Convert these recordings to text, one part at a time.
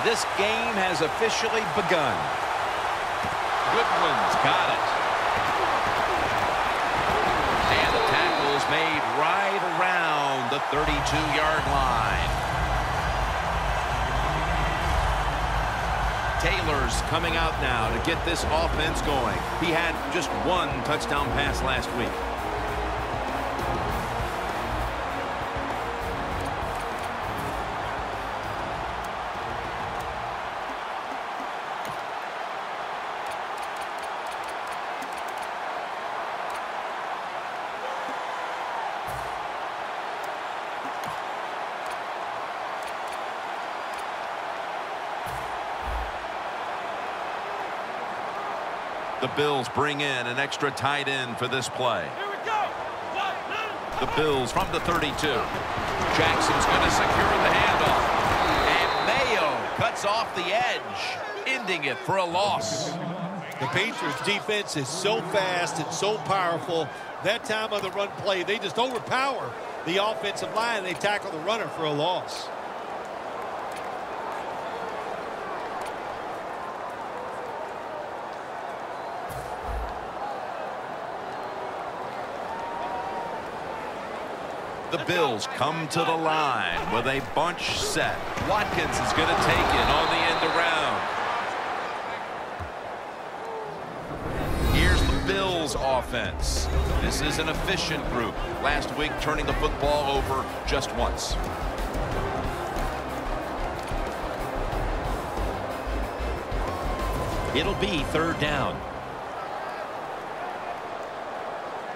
This game has officially begun. Goodwin's got it. And the tackle's made right around the 32-yard line. Taylor's coming out now to get this offense going. He had just one touchdown pass last week. The Bills bring in an extra tight end for this play. Here we go. The Bills from the 32. Jackson's going to secure the handoff. And Mayo cuts off the edge, ending it for a loss. The Patriots defense is so fast and so powerful. That time of the run play, they just overpower the offensive line. They tackle the runner for a loss. The Bills come to the line with a bunch set. Watkins is going to take it on the end around. Here's the Bills offense. This is an efficient group. Last week turning the football over just once. It'll be third down.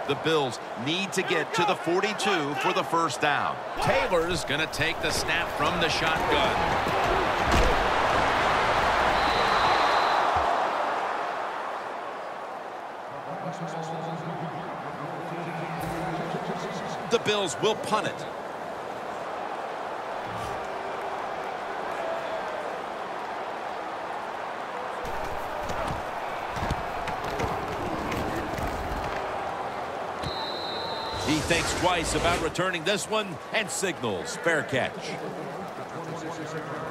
The Bills need to get to the 42 for the first down. Taylor's going to take the snap from the shotgun. The Bills will punt it. He thinks twice about returning this one and signals fair catch.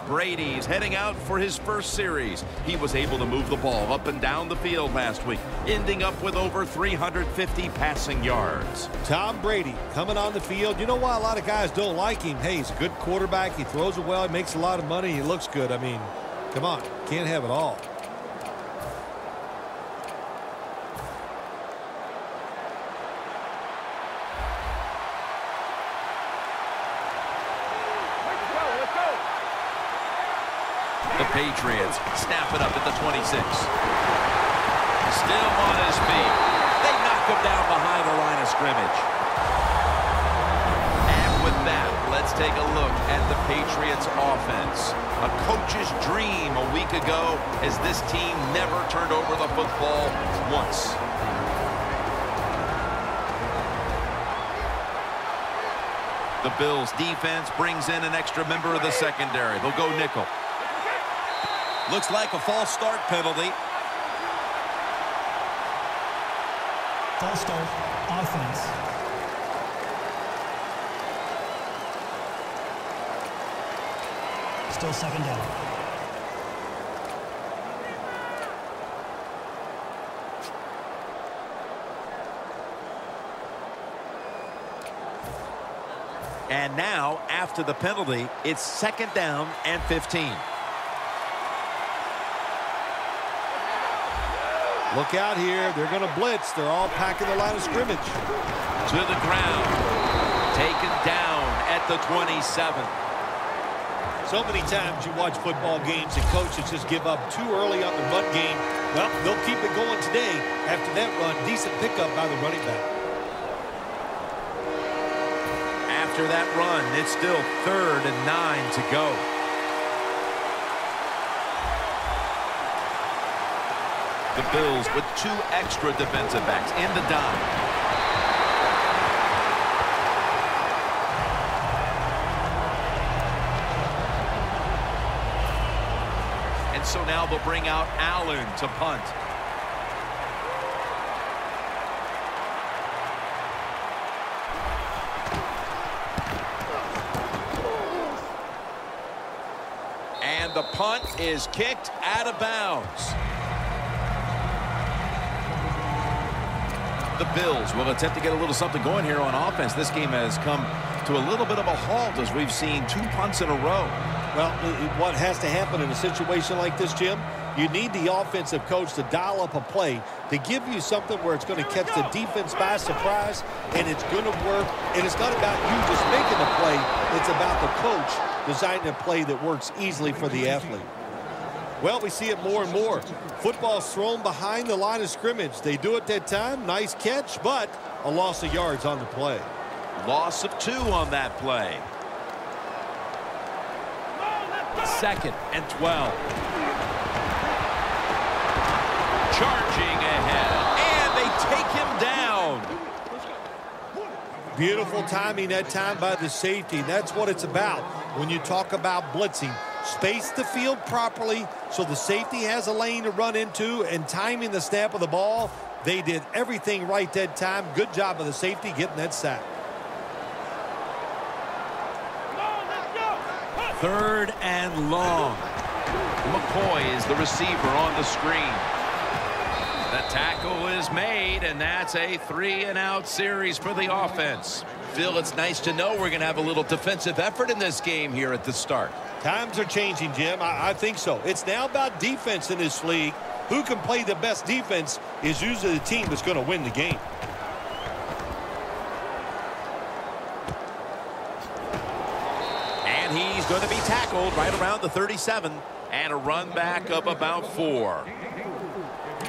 Brady's heading out for his first series. He was able to move the ball up and down the field last week, ending up with over 350 passing yards. Tom Brady coming on the field. You know why a lot of guys don't like him? Hey, he's a good quarterback. He throws it well. He makes a lot of money. He looks good. I mean, come on. Can't have it all. The Patriots snap it up at the 26. Still on his feet. They knock him down behind the line of scrimmage. And with that, let's take a look at the Patriots offense. A coach's dream a week ago as this team never turned over the football once. The Bills defense brings in an extra member of the secondary. They'll go nickel. Looks like a false start penalty. False start, offense. Still second down. And now, after the penalty, it's second down and 15. Look out here. They're going to blitz. They're all packing the line of scrimmage. To the ground. Taken down at the 27. So many times you watch football games and coaches just give up too early on the run game. Well, they'll keep it going today. After that run, decent pickup by the running back. After that run, it's still 3rd and 9 to go. The Bills with 2 extra defensive backs in the dime. And so now they'll bring out Allen to punt. And the the punt is kicked out of bounds. The Bills will attempt to get a little something going here on offense. This game has come to a little bit of a halt as we've seen 2 punts in a row. Well, what has to happen in a situation like this, Jim? You need the offensive coach to dial up a play to give you something where it's going to catch the defense by surprise, and it's going to work. And it's not about you just making the play. It's about the coach designing a play that works easily for the athlete. Well, we see it more and more. Football's thrown behind the line of scrimmage. They do it that time. Nice catch, but a loss of yards on the play. Loss of 2 on that play. 2nd and 12. Charging ahead, and they take him down. Beautiful timing that time by the safety. That's what it's about when you talk about blitzing. Space the field properly so the safety has a lane to run into, and timing the snap of the ball. They did everything right that time. Good job of the safety getting that sack. 3rd and long. McCoy is the receiver on the screen. The tackle is made, and that's a 3-and-out series for the offense. Phil, it's nice to know we're going to have a little defensive effort in this game here at the start. Times are changing, Jim. I think so. It's now about defense in this league. Who can play the best defense is usually the team that's going to win the game. And he's going to be tackled right around the 37, and a run back of about 4.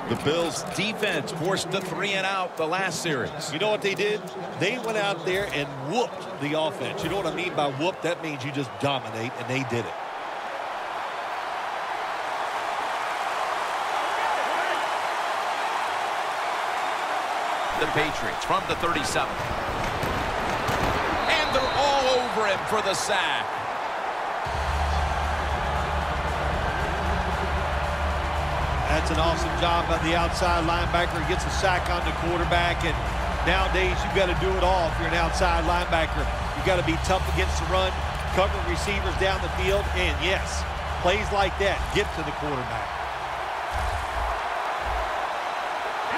The Bills defense forced the 3-and-out the last series. You know what they did? They went out there and whooped the offense. You know what I mean by whoop? That means you just dominate, and they did it. The Patriots from the 37. And they're all over him for the sack. That's an awesome job by the outside linebacker. He gets a sack on the quarterback, and nowadays you've got to do it all if you're an outside linebacker. You've got to be tough against the run, cover receivers down the field, and yes, plays like that get to the quarterback.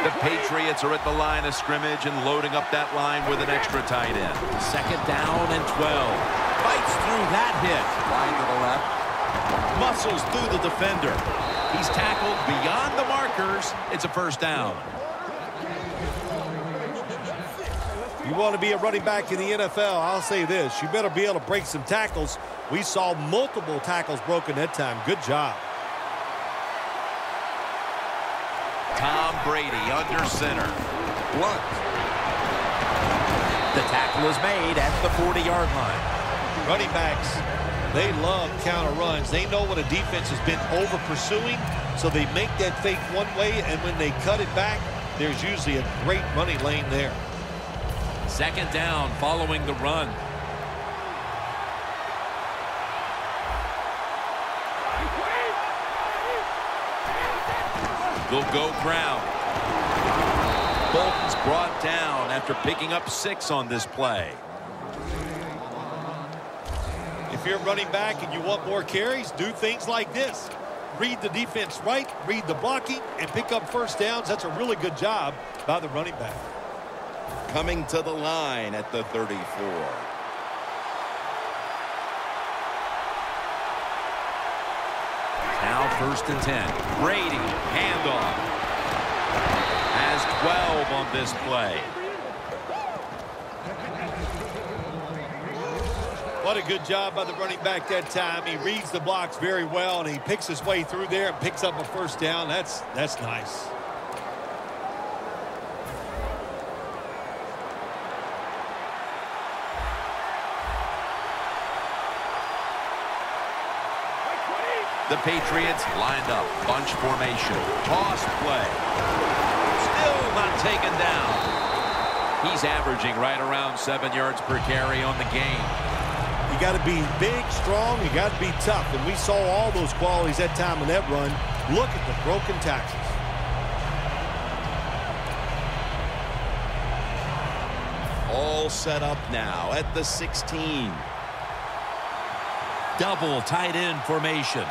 The Patriots are at the line of scrimmage and loading up that line with an extra tight end. 2nd down and 12. Fights through that hit. Wide to the left. Muscles through the defender. He's tackled beyond the markers. It's a 1st down. You want to be a running back in the NFL, I'll say this. You better be able to break some tackles. We saw multiple tackles broken that time. Good job. Tom Brady under center. Blunt. The tackle is made at the 40-yard line. Running backs, they love counter runs. They know what a defense has been over pursuing, so they make that fake one way, and when they cut it back, there's usually a great running lane there. 2nd down following the run. They'll go ground. Bolton's brought down after picking up 6 on this play. If you're running back and you want more carries, do things like this. Read the defense right, read the blocking, and pick up 1st downs. That's a really good job by the running back. Coming to the line at the 34. Now 1st and 10. Brady, handoff. Has 12 on this play. What a good job by the running back that time. He reads the blocks very well, and he picks his way through there and picks up a 1st down. That's nice. The Patriots lined up, bunch formation, toss play. Still not taken down. He's averaging right around 7 yards per carry on the game. You got to be big, strong, you got to be tough, and we saw all those qualities that time in that run. Look at the broken tackles. All set up now at the 16. Double tight end formation.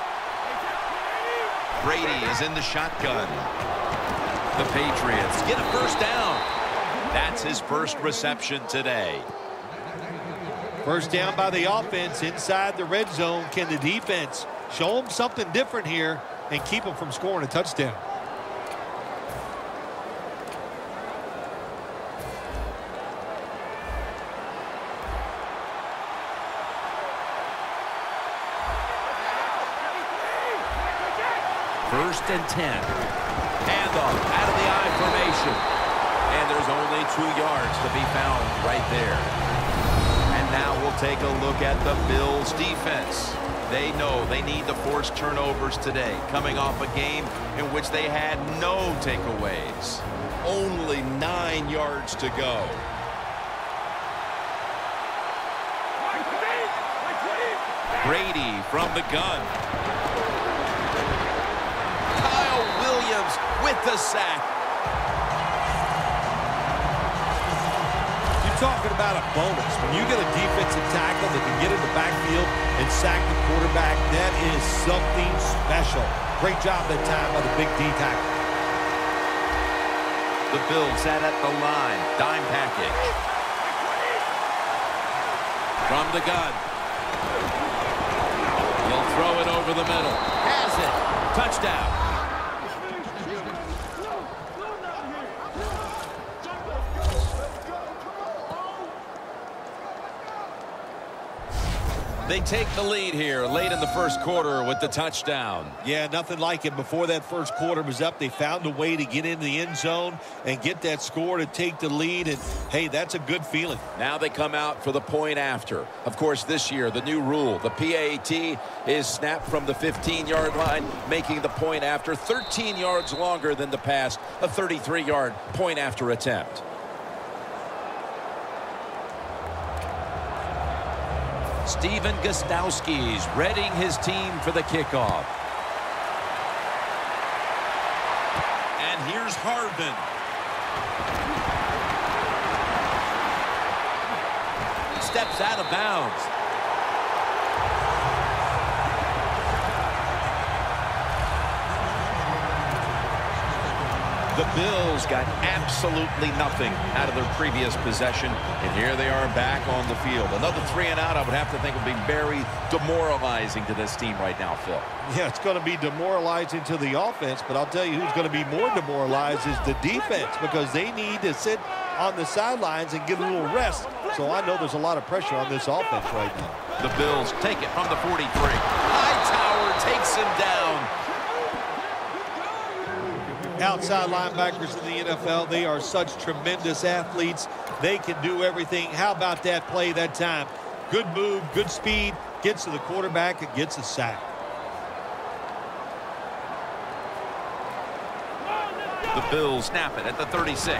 Brady is in the shotgun. The Patriots get a first down. That's his first reception today. First down by the offense inside the red zone. Can the defense show them something different here and keep them from scoring a touchdown? First and 10. Handoff out of the I formation. And there's only 2 yards to be found right there. And now we'll take a look at the Bills defense. They know they need to force turnovers today, coming off a game in which they had no takeaways. Only 9 yards to go. Brady from the gun. Kyle Williams with the sack. You're talking about a bonus. When you get a defensive tackle that can get in the backfield and sack the quarterback, that is something special. Great job that time by the big D tackle. The Bills sat at the line. Dime package. From the gun. He'll throw it over the middle. Has it. Touchdown. They take the lead here late in the first quarter with the touchdown. Yeah, nothing like it. Before that first quarter was up, they found a way to get into the end zone and get that score to take the lead. And, hey, that's a good feeling. Now they come out for the point after. Of course, this year, the new rule, the PAT, is snapped from the 15-yard line, making the point after 13 yards longer than the past, a 33-yard point after attempt. Steven Gostowski's readying his team for the kickoff. And here's Hardman. Steps out of bounds. The Bills got absolutely nothing out of their previous possession, and here they are back on the field. Another 3 and out, I would have to think, would be very demoralizing to this team right now, Phil. Yeah, it's going to be demoralizing to the offense, but I'll tell you who's going to be more demoralized is the defense, because they need to sit on the sidelines and get a little rest. So I know there's a lot of pressure on this offense right now. The Bills take it from the 43. Hightower takes him down. Outside linebackers in the NFL, they are such tremendous athletes. They can do everything. How about that play that time? Good move, good speed, gets to the quarterback and gets a sack. The Bills snap it at the 36.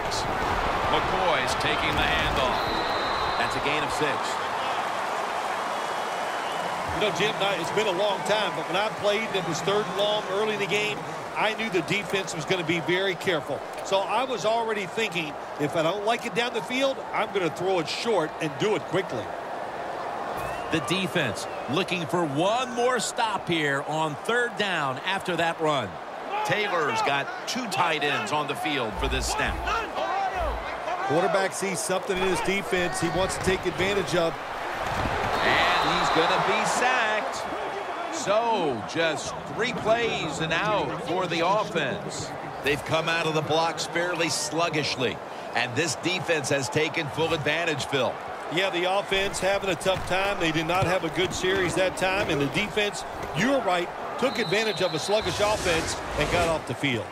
McCoy's taking the handoff. That's a gain of 6. You know, Jim, it's been a long time, but when I played and it was 3rd and long early in the game, I knew the defense was going to be very careful. So I was already thinking, if I don't like it down the field, I'm going to throw it short and do it quickly. The defense looking for one more stop here on 3rd down after that run. Taylor's got 2 tight ends on the field for this snap. Quarterback sees something in his defense he wants to take advantage of. And he's going to be sacked. So just 3 plays and out for the offense. They've come out of the blocks fairly sluggishly, and this defense has taken full advantage, Phil. Yeah, the offense having a tough time. They did not have a good series that time, and the defense, you're right, took advantage of a sluggish offense and got off the field.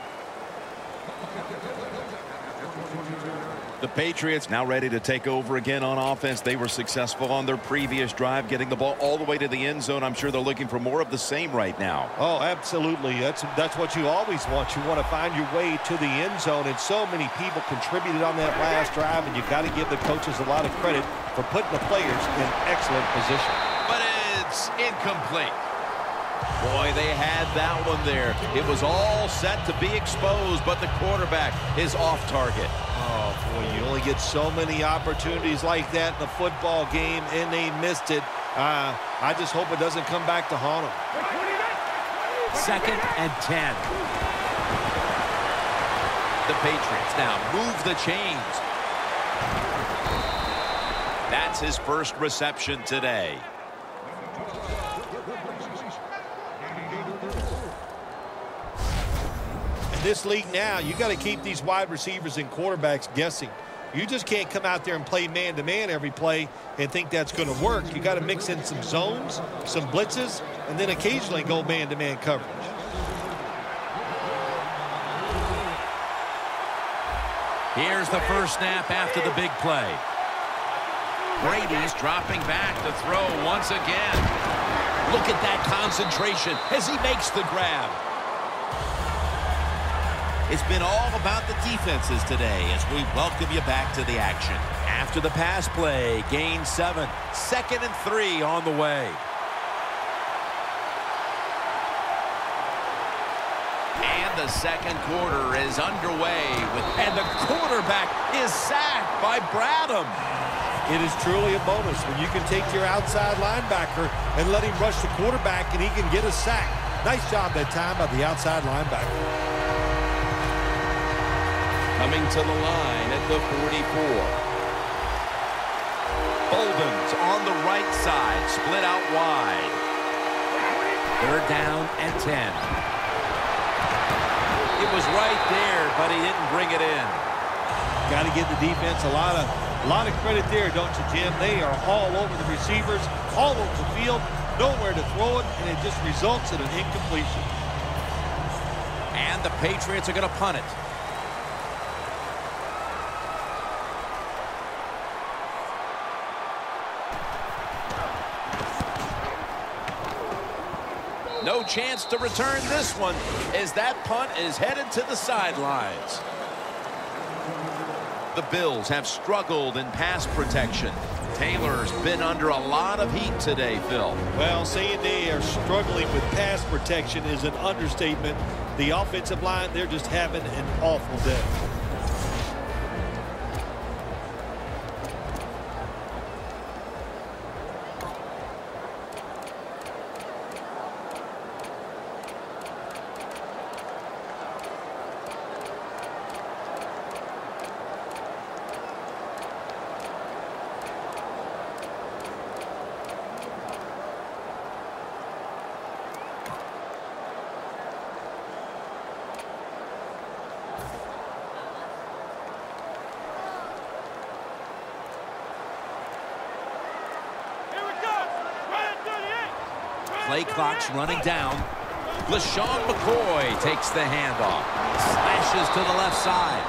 The Patriots now ready to take over again on offense. They were successful on their previous drive, getting the ball all the way to the end zone. I'm sure they're looking for more of the same right now. Oh, absolutely. That's what you always want. You want to find your way to the end zone, and so many people contributed on that last drive, and you've got to give the coaches a lot of credit for putting the players in excellent position. But it's incomplete. Boy, they had that one there. It was all set to be exposed, but the quarterback is off target. Oh, boy, you only get so many opportunities like that in the football game, and they missed it. I just hope it doesn't come back to haunt them. 2nd and 10. The Patriots now move the chains. That's his first reception today. In this league now, you got to keep these wide receivers and quarterbacks guessing. You just can't come out there and play man-to-man every play and think that's going to work. You got to mix in some zones, some blitzes, and then occasionally go man-to-man coverage. Here's the first snap after the big play. Brady's dropping back to throw once again. Look at that concentration as he makes the grab. It's been all about the defenses today as we welcome you back to the action. After the pass play, gain 7. 2nd and 3 on the way. And the second quarter is underway. And the quarterback is sacked by Bradham. It is truly a bonus when you can take your outside linebacker and let him rush the quarterback and he can get a sack. Nice job that time by the outside linebacker. Coming to the line at the 44. Bolden's on the right side, split out wide. 3rd down and 10. It was right there, but he didn't bring it in. Got to give the defense a lot of credit there, don't you, Jim? They are all over the receivers, all over the field, nowhere to throw it, and it just results in an incompletion. And the Patriots are going to punt it. No chance to return this one as that punt is headed to the sidelines. The Bills have struggled in pass protection. Taylor's been under a lot of heat today, Phil. Well, saying they are struggling with pass protection is an understatement. The offensive line, they're just having an awful day. Play clock's running down. LaShawn McCoy takes the handoff. Slashes to the left side.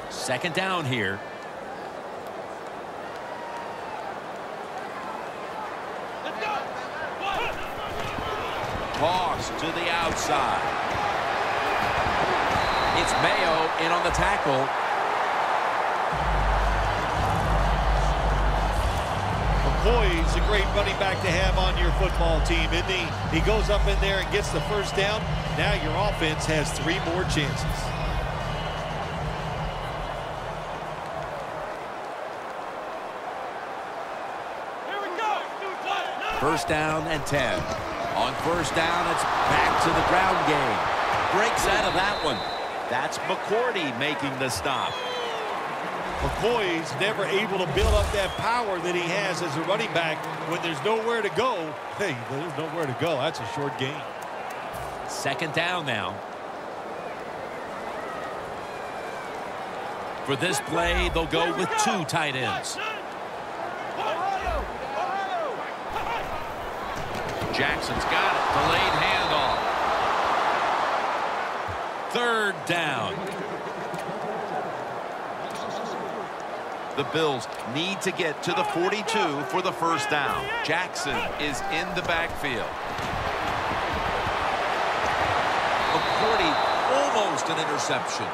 Second down here. Toss to the outside. It's Mayo in on the tackle. McCoy's a great running back to have on your football team, isn't he? He goes up in there and gets the first down. Now your offense has 3 more chances. First down and 10. On first down, it's back to the ground game. Breaks out of that one. That's McCourty making the stop. McCoy's never able to build up that power that he has as a running back. When there's nowhere to go, hey, there's nowhere to go. That's a short gain. Second down now. For this play, they'll go with 2 tight ends. Jackson's got it. Delayed handoff. 3rd down. The Bills need to get to the 42 for the first down. Jackson is in the backfield. McCourty, almost an interception.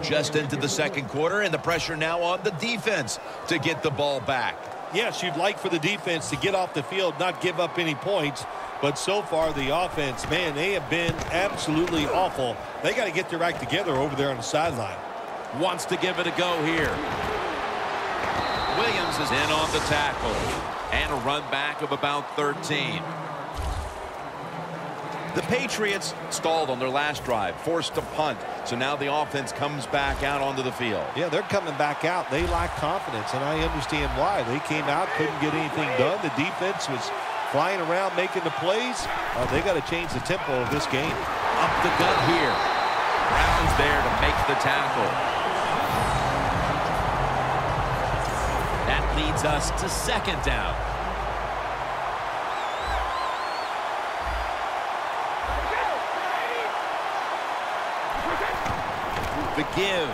Just into the second quarter, and the pressure now on the defense to get the ball back. Yes, you'd like for the defense to get off the field, not give up any points. But so far, the offense, man, they have been absolutely awful. They got to get their act together over there on the sideline. Wants to give it a go here. Williams is in on the tackle. And a run back of about 13. The Patriots stalled on their last drive, forced to punt. So now the offense comes back out onto the field. Yeah, they're coming back out. They lack confidence, and I understand why. They came out, couldn't get anything done. The defense was flying around, making the plays. They got to change the tempo of this game. Up the gut here. Brown's there to make the tackle. That leads us to second down. The give.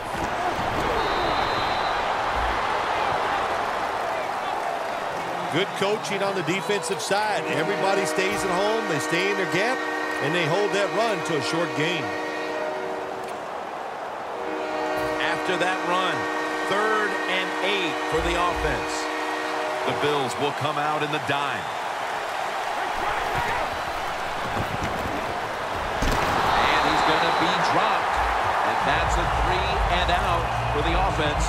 Good coaching on the defensive side. Everybody stays at home. They stay in their gap, and they hold that run to a short gain. After that run, 3rd and 8 for the offense. The Bills will come out in the dime. And he's going to be dropped. And that's a 3 and out for the offense.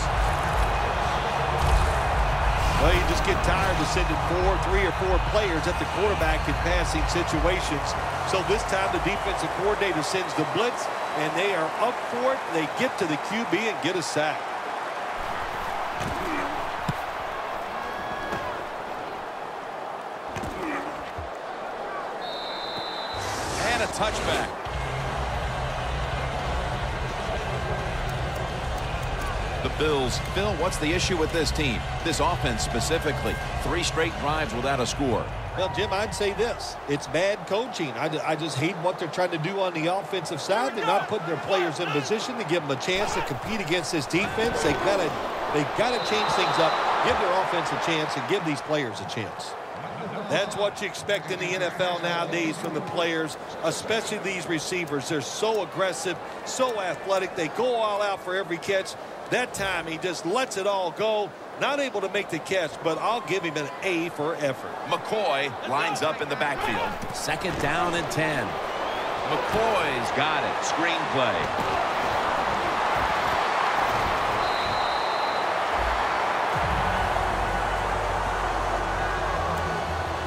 Well, you just get tired of sending 3 or 4 players at the quarterback in passing situations. So this time the defensive coordinator sends the blitz, and they are up for it. They get to the QB and get a sack. And a touchback. The Bills. Bill, what's the issue with this team? This offense specifically. 3 straight drives without a score. Well, Jim, I'd say this. It's bad coaching. I just hate what they're trying to do on the offensive side. They're not putting their players in position to give them a chance to compete against this defense. They've got to change things up, give their offense a chance, and give these players a chance. That's what you expect in the NFL nowadays from the players, especially these receivers. They're so aggressive, so athletic. They go all out for every catch. That time, he just lets it all go. Not able to make the catch, but I'll give him an A for effort. McCoy lines up in the backfield. 2nd down and 10. McCoy's got it. Screenplay.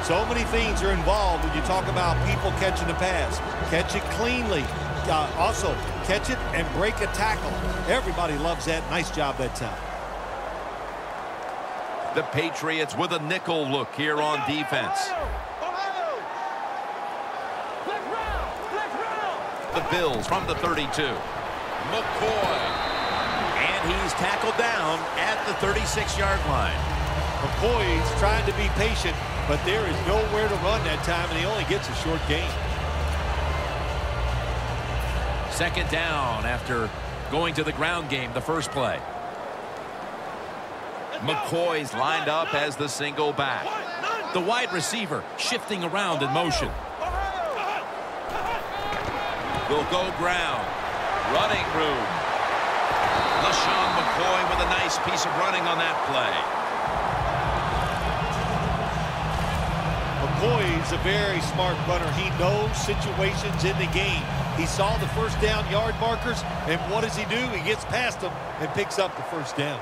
So many things are involved when you talk about people catching the pass. Catch it cleanly. Also, catch it and break a tackle. Everybody loves that. Nice job that time. The Patriots with a nickel look here on defense. The Bills from the 32. McCoy. And he's tackled down at the 36-yard line. McCoy's trying to be patient, but there is nowhere to run that time, and he only gets a short gain. 2nd down after going to the ground game the first play. McCoy's lined up as the single back. The wide receiver shifting around in motion. Will go ground. Running room. LaShawn McCoy with a nice piece of running on that play. McCoy's a very smart runner. He knows situations in the game. He saw the first down yard markers, and what does he do? He gets past them and picks up the first down.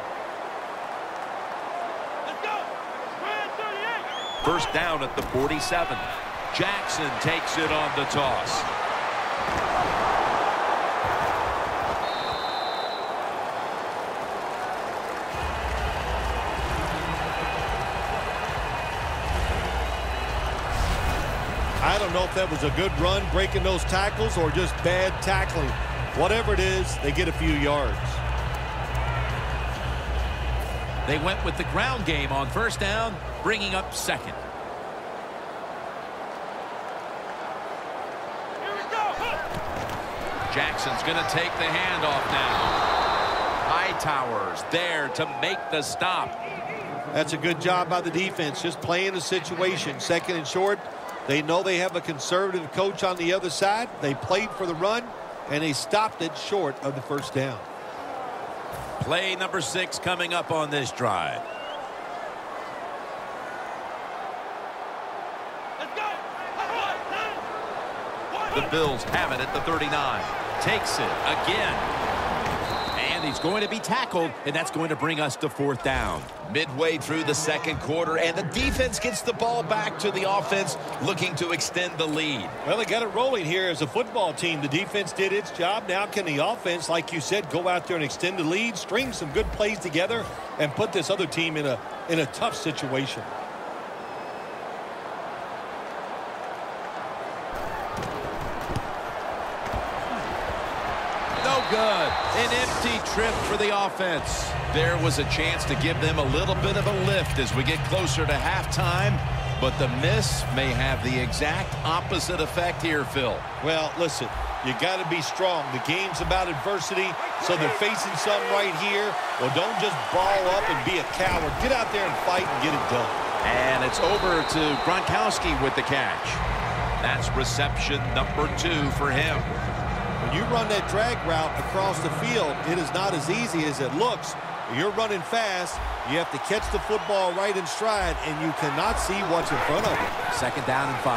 First down at the 47. Jackson takes it on the toss. I don't know if that was a good run breaking those tackles or just bad tackling. Whatever it is, they get a few yards. They went with the ground game on first down, bringing up 2nd. Jackson's going to take the handoff now. Hightower's there to make the stop. That's a good job by the defense, just playing the situation. 2nd and short. They know they have a conservative coach on the other side. They played for the run, and they stopped it short of the first down. Play number 6 coming up on this drive. The Bills have it at the 39. Takes it again. And he's going to be tackled, and that's going to bring us to 4th down. Midway through the second quarter, and the defense gets the ball back to the offense, looking to extend the lead. Well, they got it rolling here as a football team. The defense did its job. Now can the offense, like you said, go out there and extend the lead, string some good plays together, and put this other team in a tough situation. No good. An empty trip for the offense. There was a chance to give them a little bit of a lift as we get closer to halftime, but the miss may have the exact opposite effect here, Phil. Well, listen, you got to be strong. The game's about adversity, so they're facing something right here. Well, don't just ball up and be a coward. Get out there and fight and get it done. And it's over to Gronkowski with the catch. That's reception number 2 for him. When you run that drag route across the field, it is not as easy as it looks. You're running fast. You have to catch the football right in stride, and you cannot see what's in front of you. 2nd down and 5.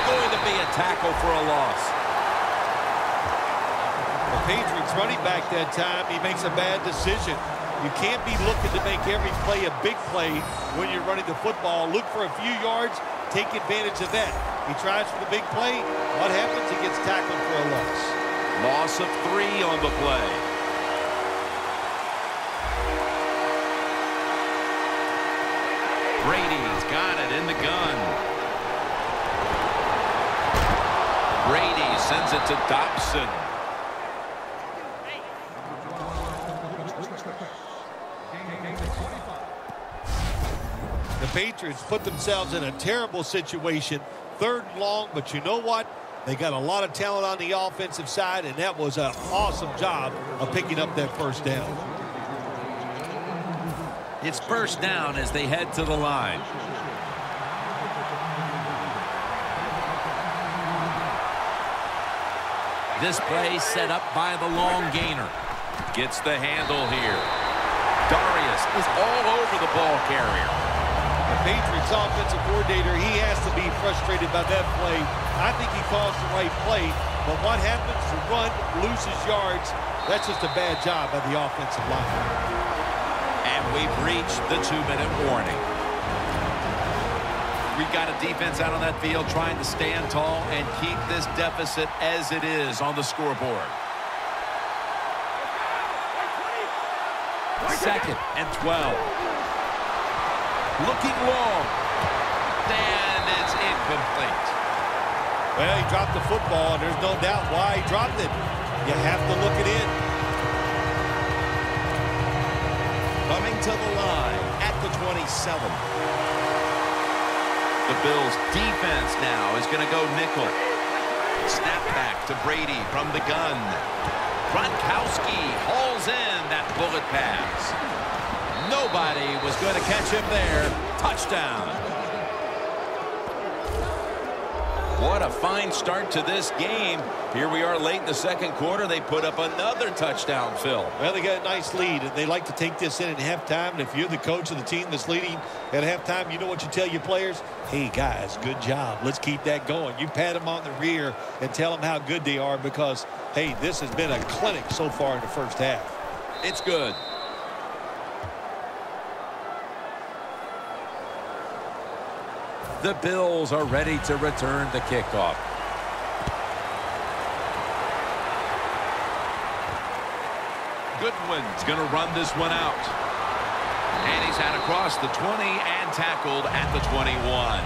Going to be a tackle for a loss. The Patriots running back that time, he makes a bad decision. You can't be looking to make every play a big play when you're running the football. Look for a few yards, take advantage of that. He tries for the big play. What happens? He gets tackled for a loss. Loss of 3 on the play. Brady's got it in the gun. Brady sends it to Dobson. The Patriots put themselves in a terrible situation. 3rd and long, but you know what? They got a lot of talent on the offensive side, and that was an awesome job of picking up that 1st down. It's 1st down as they head to the line. This play set up by the long gainer. Gets the handle here. Darius is all over the ball carrier. The Patriots offensive coordinator, he has to be frustrated by that play. I think he calls the right play, but what happens? The run loses yards. That's just a bad job by the offensive line. And we've reached the 2-minute warning. We've got a defense out on that field trying to stand tall and keep this deficit as it is on the scoreboard. 2nd and 12. Looking long. And it's incomplete. Well, he dropped the football, and there's no doubt why he dropped it. You have to look it in. Coming to the line at the 27. The Bills' defense now is going to go nickel. Snap back to Brady from the gun. Gronkowski hauls in that bullet pass. Nobody was going to catch him there. Touchdown. What a fine start to this game. Here we are late in the 2nd quarter. They put up another touchdown, Phil. Well, they got a nice lead, and they like to take this in at halftime. And if you're the coach of the team that's leading at halftime, you know what you tell your players? Hey, guys, good job. Let's keep that going. You pat them on the rear and tell them how good they are because, hey, this has been a clinic so far in the 1st half. It's good. The Bills are ready to return the kickoff. Goodwin's going to run this one out. And he's out across the 20 and tackled at the 21.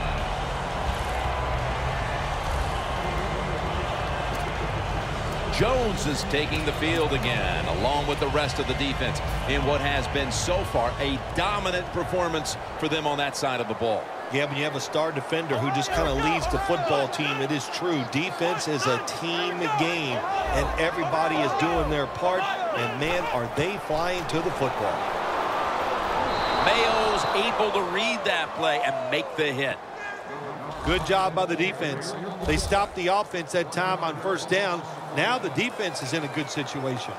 Jones is taking the field again, along with the rest of the defense, in what has been so far a dominant performance for them on that side of the ball. Yeah, when you have a star defender who just kind of leads the football team, it is true. Defense is a team game, and everybody is doing their part, and, man, are they flying to the football. Mayo's able to read that play and make the hit. Good job by the defense. They stopped the offense that time on 1st down. Now the defense is in a good situation.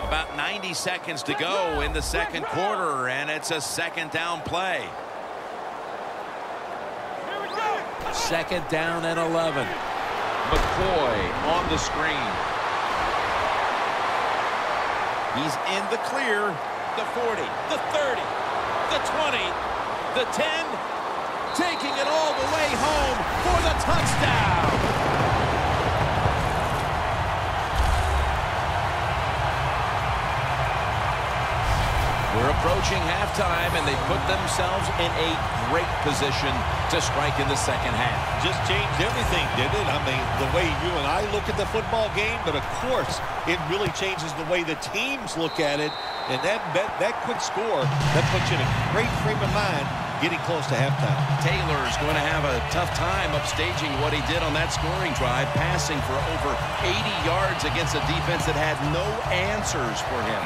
About 90 seconds to go in the 2nd quarter, and it's a 2nd down play. Second down and 11. McCoy on the screen. He's in the clear. The 40, the 30, the 20, the 10, taking it all the way home for the touchdown. We're approaching halftime, and they put themselves in a great position to strike in the second half. Just changed everything, didn't it? I mean, the way you and I look at the football game, but of course, it really changes the way the teams look at it. And that quick score, that puts you in a great frame of mind getting close to halftime. Taylor's going to have a tough time upstaging what he did on that scoring drive, passing for over 80 yards against a defense that had no answers for him.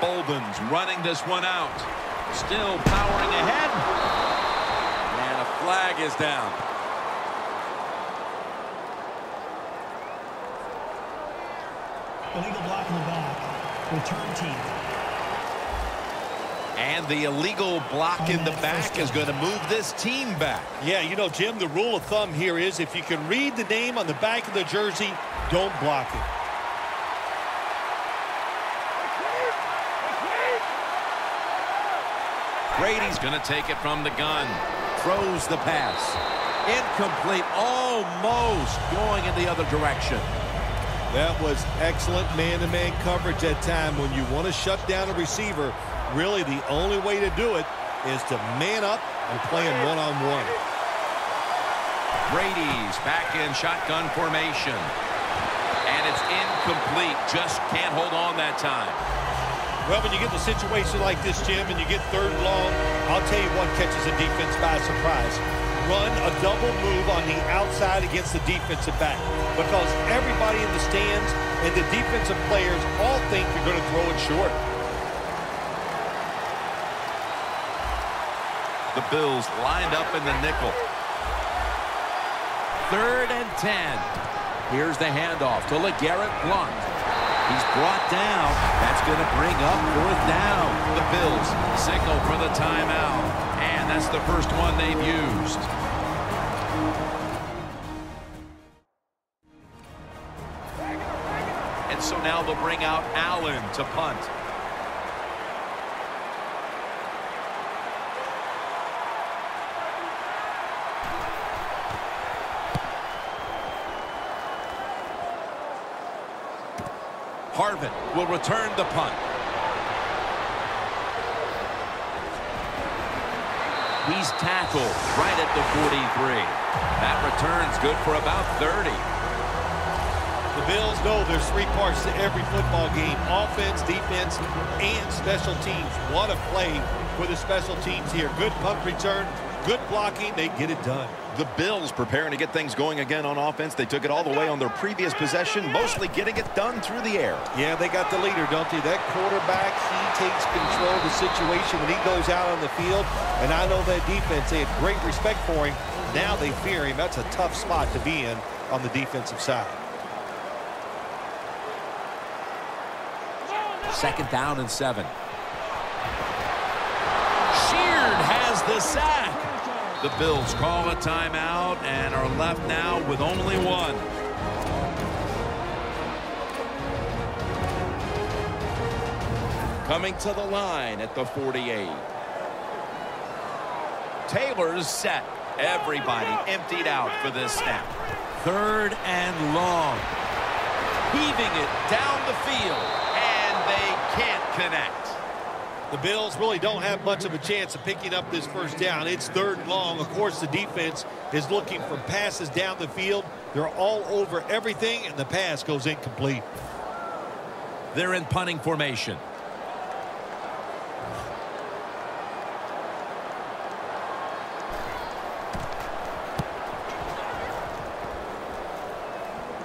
Bolden's running this one out. Still powering ahead. And a flag is down. Illegal block in the back. Return team. And the illegal block in the back is going to move this team back. Yeah, you know, Jim, the rule of thumb here is if you can read the name on the back of the jersey, don't block it. Brady's going to take it from the gun. Throws the pass. Incomplete. Almost going in the other direction. That was excellent man-to-man coverage that time. When you want to shut down a receiver, really the only way to do it is to man up and play him one-on-one. Brady's back in shotgun formation. And it's incomplete. Just can't hold on that time. Well, when you get in a situation like this, Jim, and you get third and long, I'll tell you what catches a defense by surprise. Run a double move on the outside against the defensive back, because everybody in the stands and the defensive players all think you're going to throw it short. The Bills lined up in the nickel. 3rd and 10. Here's the handoff to LeGarrette Blount. He's brought down. That's going to bring up 4th down. The Bills signal for the timeout. And that's the first one they've used. And so now they'll bring out Allen to punt. Harvin will return the punt. He's tackled right at the 43. That return's good for about 30. The Bills know there's 3 parts to every football game: offense, defense, and special teams. What a play for the special teams here. Good punt return, good blocking. They get it done. The Bills preparing to get things going again on offense. They took it all the way on their previous possession, mostly getting it done through the air. Yeah, they got the leader, don't they? That quarterback, he takes control of the situation when he goes out on the field. And I know that defense, they had great respect for him. Now they fear him. That's a tough spot to be in on the defensive side. 2nd down and 7. Sheard has the sack. The Bills call a timeout and are left now with only one. Coming to the line at the 48. Taylor's set. Everybody emptied out for this snap. 3rd and long. Heaving it down the field, and they can't connect. The Bills really don't have much of a chance of picking up this first down. It's 3rd and long. Of course, the defense is looking for passes down the field. They're all over everything, and the pass goes incomplete. They're in punting formation.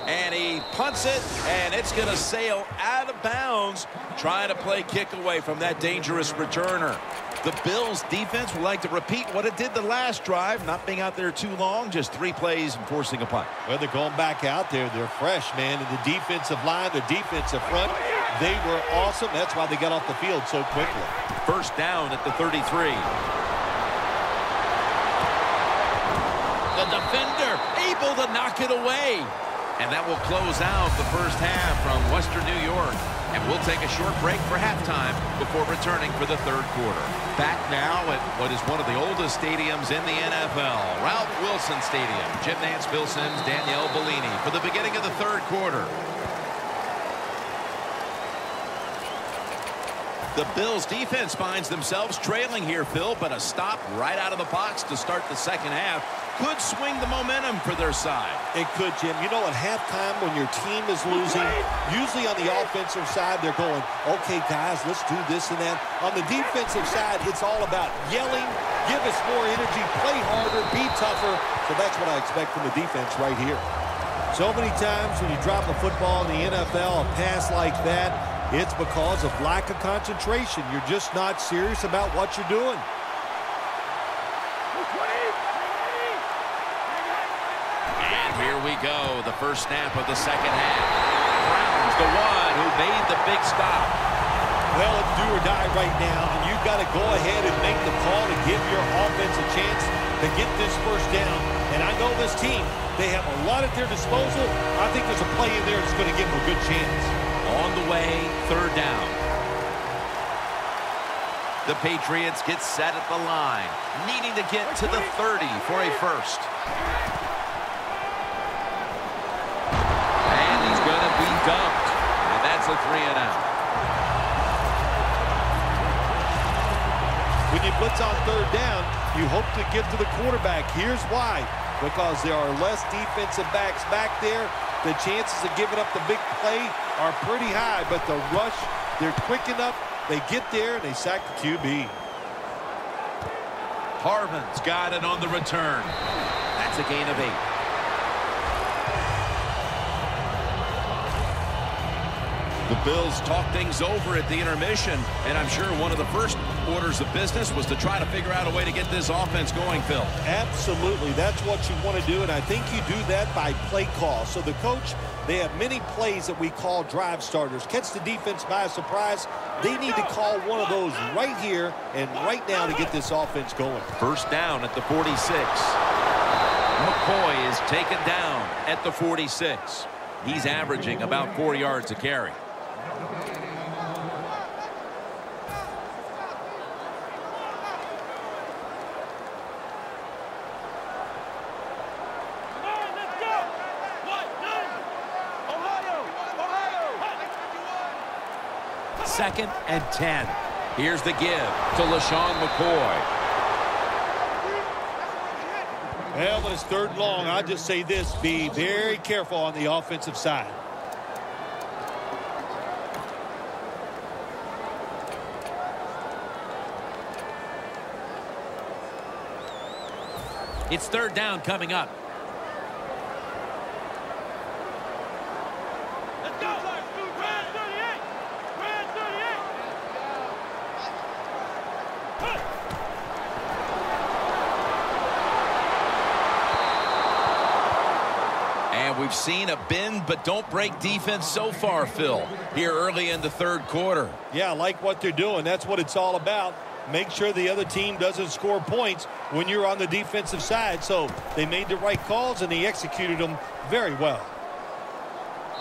And he punts it, and it's going to sail out of bounds, trying to play kick away from that dangerous returner. The Bills defense would like to repeat what it did the last drive, not being out there too long, just 3 plays and forcing a punt. Well, they're going back out there. They're fresh, man. And the defensive line, the defensive front, they were awesome. That's why they got off the field so quickly. 1st down at the 33. defender able to knock it away. And that will close out the first half from Western New York. And we'll take a short break for halftime before returning for the third quarter. Back now at what is one of the oldest stadiums in the NFL, Ralph Wilson Stadium. Jim Nantz, Bill Sims, Danielle Bellini for the beginning of the third quarter. The Bills defense finds themselves trailing here, Phil, but a stop right out of the box to start the second half could swing the momentum for their side. It could, Jim. You know, at halftime when your team is losing, usually on the offensive side, they're going, okay, guys, let's do this and that. On the defensive side, it's all about yelling, give us more energy, play harder, be tougher. So that's what I expect from the defense right here. So many times when you drop a football in the NFL, a pass like that, it's because of lack of concentration. You're just not serious about what you're doing. And here we go, the first snap of the second half. Brown's the one who made the big stop. Well, it's do or die right now, and you've got to go ahead and make the call to give your offense a chance to get this first down. And I know this team, they have a lot at their disposal. I think there's a play in there that's going to give them a good chance. On the way, third down. The Patriots get set at the line, needing to get to the 30 for a first. And he's going to be dumped. And that's a 3-and-out. When you blitz on third down, you hope to get to the quarterback. Here's why. Because there are less defensive backs back there. The chances of giving up the big play are pretty high, but the rush, they're quick enough. They get there, and they sack the QB. Harvin's got it on the return. That's a gain of 8. The Bills talk things over at the intermission, and I'm sure one of the first orders of business was to try to figure out a way to get this offense going, Phil. Absolutely. That's what you want to do, and I think you do that by play call. So the coach, they have many plays that we call drive starters. Catch the defense by surprise. They need to call one of those right here and right now to get this offense going. First down at the 46. McCoy is taken down at the 46. He's averaging about 4 yards a carry. Second and 10. Here's the give to LaShawn McCoy. Well, when it's third and long, I'll just say this. Be very careful on the offensive side. It's third down coming up. We've seen a bend but don't break defense so far, Phil, here early in the third quarter. Yeah, I like what they're doing. That's what it's all about. Make sure the other team doesn't score points when you're on the defensive side. So they made the right calls and they executed them very well.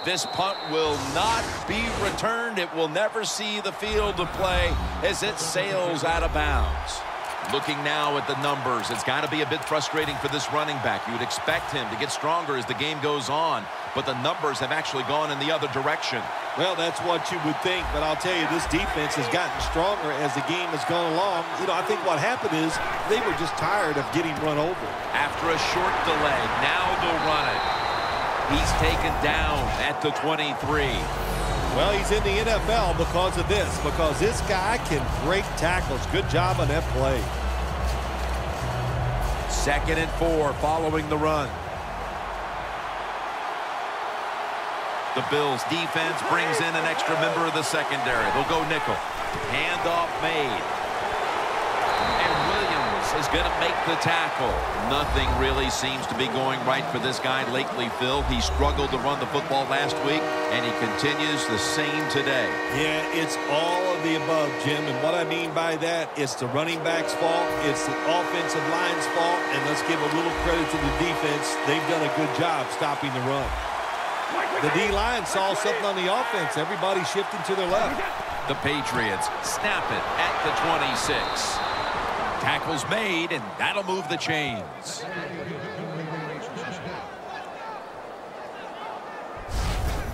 This punt will not be returned. It will never see the field of play as it sails out of bounds. Looking now at the numbers, it's got to be a bit frustrating for this running back. You would expect him to get stronger as the game goes on, but the numbers have actually gone in the other direction. Well, that's what you would think, but I'll tell you, this defense has gotten stronger as the game has gone along. You know, I think what happened is they were just tired of getting run over. After a short delay, now they'll run it. He's taken down at the 23. Well, he's in the NFL because of this, because this guy can break tackles. Good job on that play. Second and 4 following the run. The Bills defense brings in an extra member of the secondary. They'll go nickel. Handoff made. And Williams is going to make the tackle. Nothing really seems to be going right for this guy lately, Phil. He struggled to run the football last week, and he continues the same today. Yeah, it's all of the above, Jim. And what I mean by that, it's the running back's fault, it's the offensive line's fault, and let's give a little credit to the defense. They've done a good job stopping the run. The D-line saw something on the offense. Everybody shifting to their left. The Patriots snap it at the 26. Tackle's made, and that'll move the chains.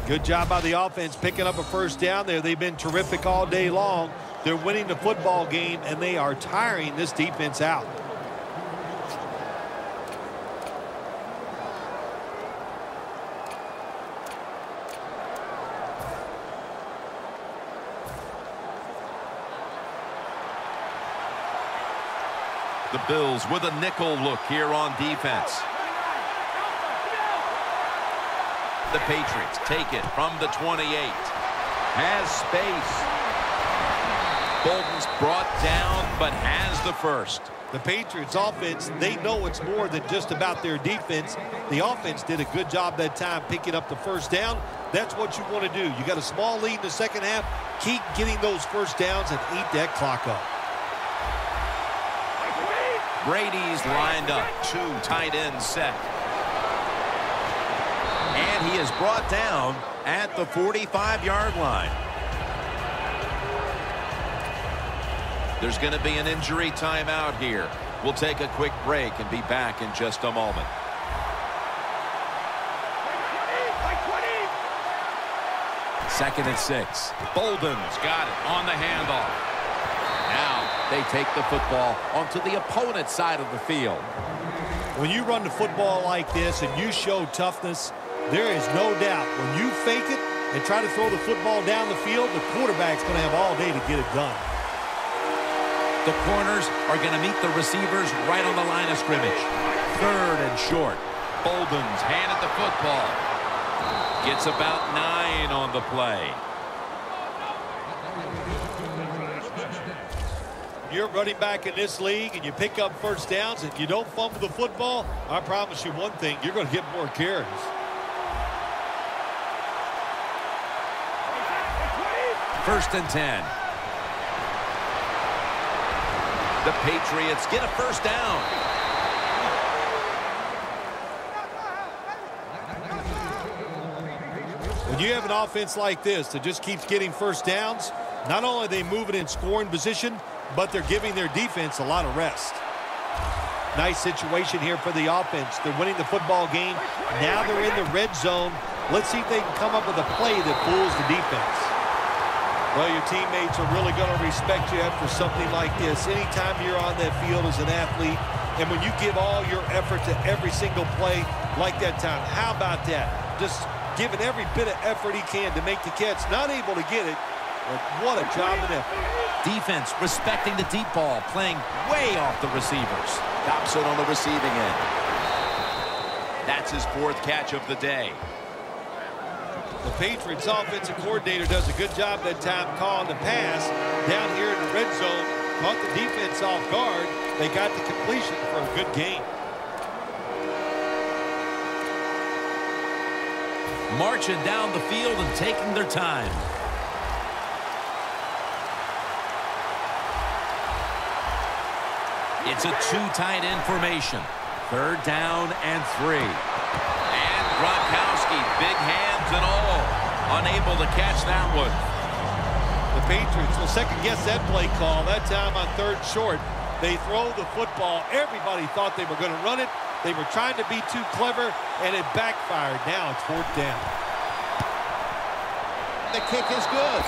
Good job by the offense picking up a first down there. They've been terrific all day long. They're winning the football game, and they are tiring this defense out. The Bills with a nickel look here on defense. The Patriots take it from the 28. Has space. Bolden's brought down, but has the first. The Patriots offense, they know it's more than just about their defense. The offense did a good job that time picking up the first down. That's what you want to do. You got a small lead in the second half. Keep getting those first downs and eat that clock up. Brady's lined up. 2 tight ends set. And he is brought down at the 45-yard line. There's going to be an injury timeout here. We'll take a quick break and be back in just a moment. Second and 6. Bolden's got it on the handoff. Now they take the football onto the opponent's side of the field. When you run the football like this and you show toughness, there is no doubt when you fake it and try to throw the football down the field, the quarterback's going to have all day to get it done. The corners are going to meet the receivers right on the line of scrimmage. 3rd and short. Bolden's handed the football. Gets about 9 on the play. You're running back in this league and you pick up first downs and you don't fumble the football, I promise you one thing, you're going to get more carries. First and 10. The Patriots get a first down. When you have an offense like this that just keeps getting first downs, not only are they moving in scoring position, but they're giving their defense a lot of rest. Nice situation here for the offense. They're winning the football game. Now they're in the red zone. Let's see if they can come up with a play that fools the defense. Well, your teammates are really going to respect you after something like this. Anytime you're on that field as an athlete, and when you give all your effort to every single play like that time, how about that? Just giving every bit of effort he can to make the catch. Not able to get it, but what a job and effort. Defense respecting the deep ball, playing way off the receivers. Dobson on the receiving end. That's his 4th catch of the day. The Patriots offensive coordinator does a good job that time calling the pass down here in the red zone. Caught the defense off guard. They got the completion for a good game. Marching down the field and taking their time. It's a 2 tight end formation. 3rd down and 3. And Gronkowski, big hands and all, unable to catch that one. The Patriots will second-guess that play call. That time on 3rd short, they throw the football. Everybody thought they were going to run it. They were trying to be too clever, and it backfired. Now it's 4th down. The kick is good.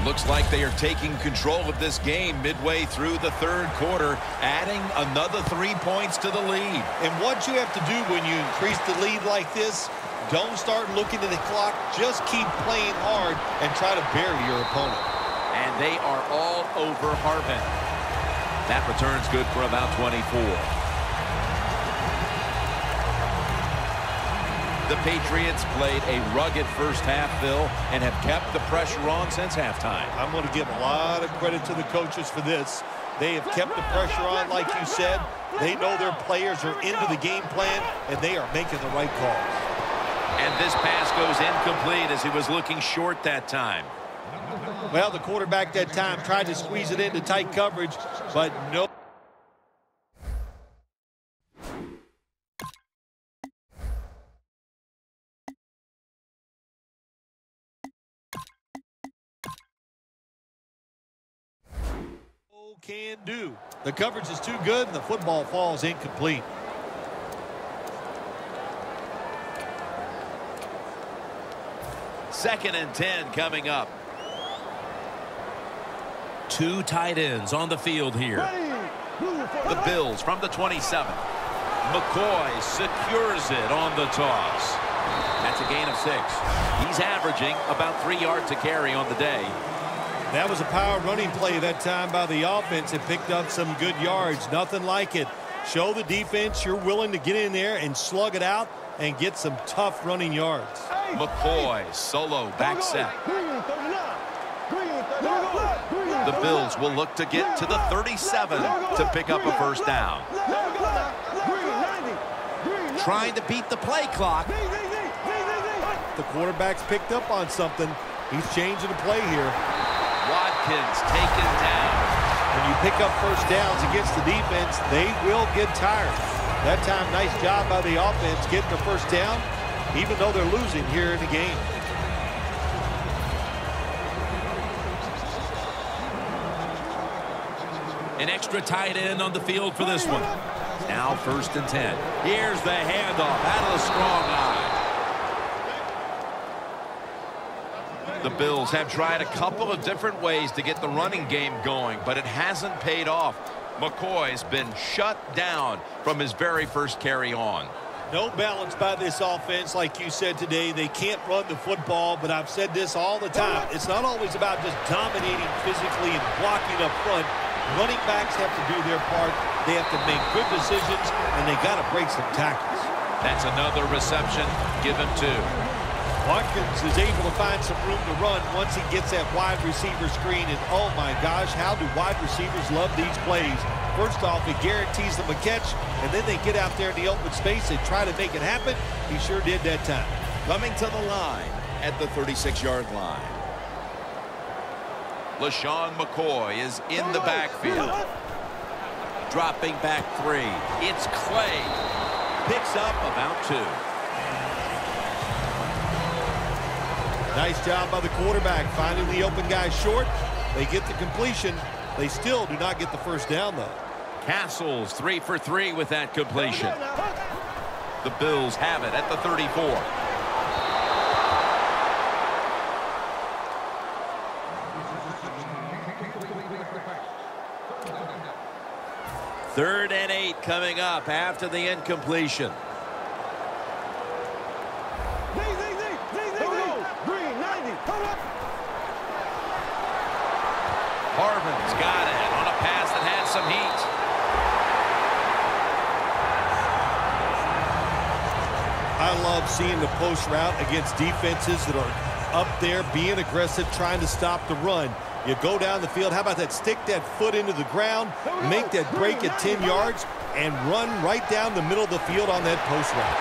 Looks like they are taking control of this game midway through the 3rd quarter, adding another 3 points to the lead. And what you have to do when you increase the lead like this, don't start looking at the clock. Just keep playing hard and try to bury your opponent. And they are all over Harvin. That return's good for about 24. The Patriots played a rugged first half, Phil, and have kept the pressure on since halftime. I'm going to give a lot of credit to the coaches for this. They have kept the pressure on, like you said. They know their players are into the game plan, and they are making the right calls. And this pass goes incomplete as he was looking short that time. Well, the quarterback that time tried to squeeze it into tight coverage, but no. Can do. The coverage is too good, and the football falls incomplete. Second and 10 coming up. Two tight ends on the field here. The Bills from the 27. McCoy secures it on the toss. That's a gain of 6. He's averaging about 3 yards a carry on the day. That was a power running play that time by the offense. It picked up some good yards. Nothing like it. Show the defense you're willing to get in there and slug it out and get some tough running yards. McCoy solo back set. The Bills will look to get to the 37 to pick up a first down. Trying to beat the play clock. The quarterback's picked up on something. He's changing the play here. Watkins taken down. When you pick up first downs against the defense, they will get tired. That time, nice job by the offense getting the first down, even though they're losing here in the game. An extra tight end on the field for this one. Now first and 10. Here's the handoff out of the strong eye. The Bills have tried a couple of different ways to get the running game going, but it hasn't paid off. McCoy's been shut down from his very first carry on. No balance by this offense, like you said today. They can't run the football, but I've said this all the time. It's not always about just dominating physically and blocking up front. Running backs have to do their part. They have to make good decisions, and they got to break some tackles. That's another reception given to. Watkins is able to find some room to run once he gets that wide receiver screen. And, oh, my gosh, how do wide receivers love these plays? First off, it guarantees them a catch, and then they get out there in the open space and try to make it happen. He sure did that time. Coming to the line at the 36-yard line. LaShawn McCoy is in the backfield. Dropping back 3. It's Clay. Picks up about 2. Nice job by the quarterback finding the open guy short. They get the completion. They still do not get the first down, though. Castles 3 for 3 with that completion. The Bills have it at the 34. Third and 8 coming up after the incompletion. Harvin's got it on a pass that has some heat. I love seeing the post route against defenses that are up there being aggressive, trying to stop the run. You go down the field. How about that? Stick that foot into the ground, make that break at 10 yards, and run right down the middle of the field on that post route.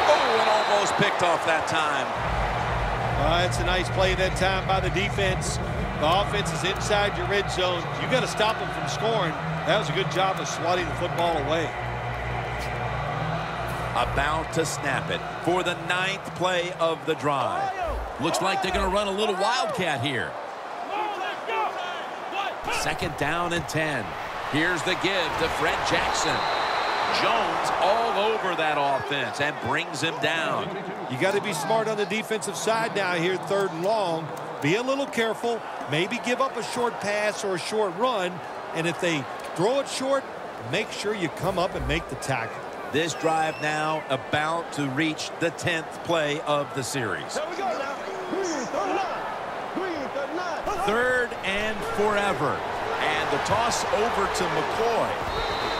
Oh, and almost picked off that time. It's a nice play that time by the defense. The offense is inside your red zone. You got to stop them from scoring. That was a good job of swatting the football away. About to snap it for the 9th play of the drive. Looks like they're going to run a little wildcat here. Second down and 10. Here's the give to Fred Jackson. Jones all over that offense and brings him down. You got to be smart on the defensive side now here, 3rd and long. Be a little careful. Maybe give up a short pass or a short run. And if they throw it short, make sure you come up and make the tackle. This drive now about to reach the 10th play of the series. 3rd and forever. And the toss over to McCoy.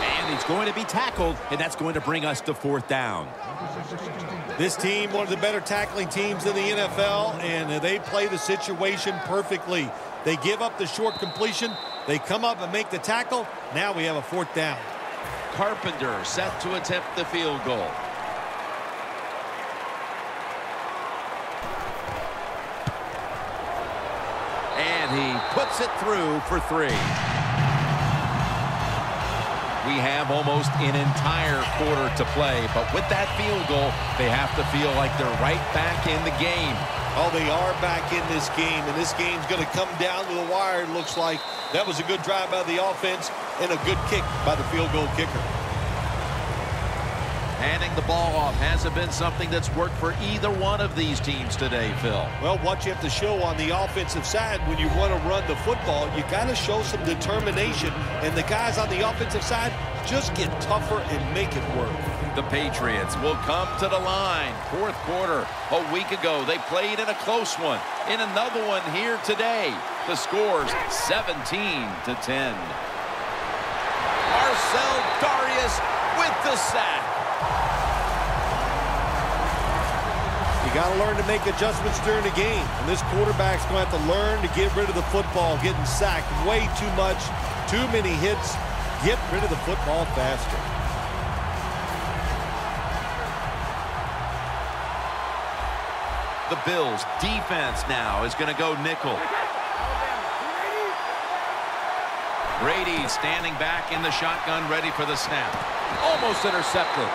And he's going to be tackled, and that's going to bring us to 4th down. This team, one of the better tackling teams in the NFL, and they play the situation perfectly. They give up the short completion. They come up and make the tackle. Now we have a 4th down. Carpenter set to attempt the field goal. And he puts it through for 3. We have almost an entire quarter to play, but with that field goal, they have to feel like they're right back in the game. Oh, they are back in this game, and this game's going to come down to the wire, it looks like. That was a good drive by the offense and a good kick by the field goal kicker. Handing the ball off hasn't been something that's worked for either one of these teams today, Phil. Well, what you have to show on the offensive side when you want to run the football, you got to show some determination, and the guys on the offensive side just get tougher and make it work. The Patriots will come to the line. 4th quarter. A week ago, they played in a close one. In another one here today. The score's 17-10. Marcel Darius with the sack. You got to learn to make adjustments during the game. And this quarterback's going to have to learn to get rid of the football, getting sacked way too much, too many hits. Get rid of the football faster. The Bills' defense now is going to go nickel. Brady standing back in the shotgun, ready for the snap. Almost intercepted.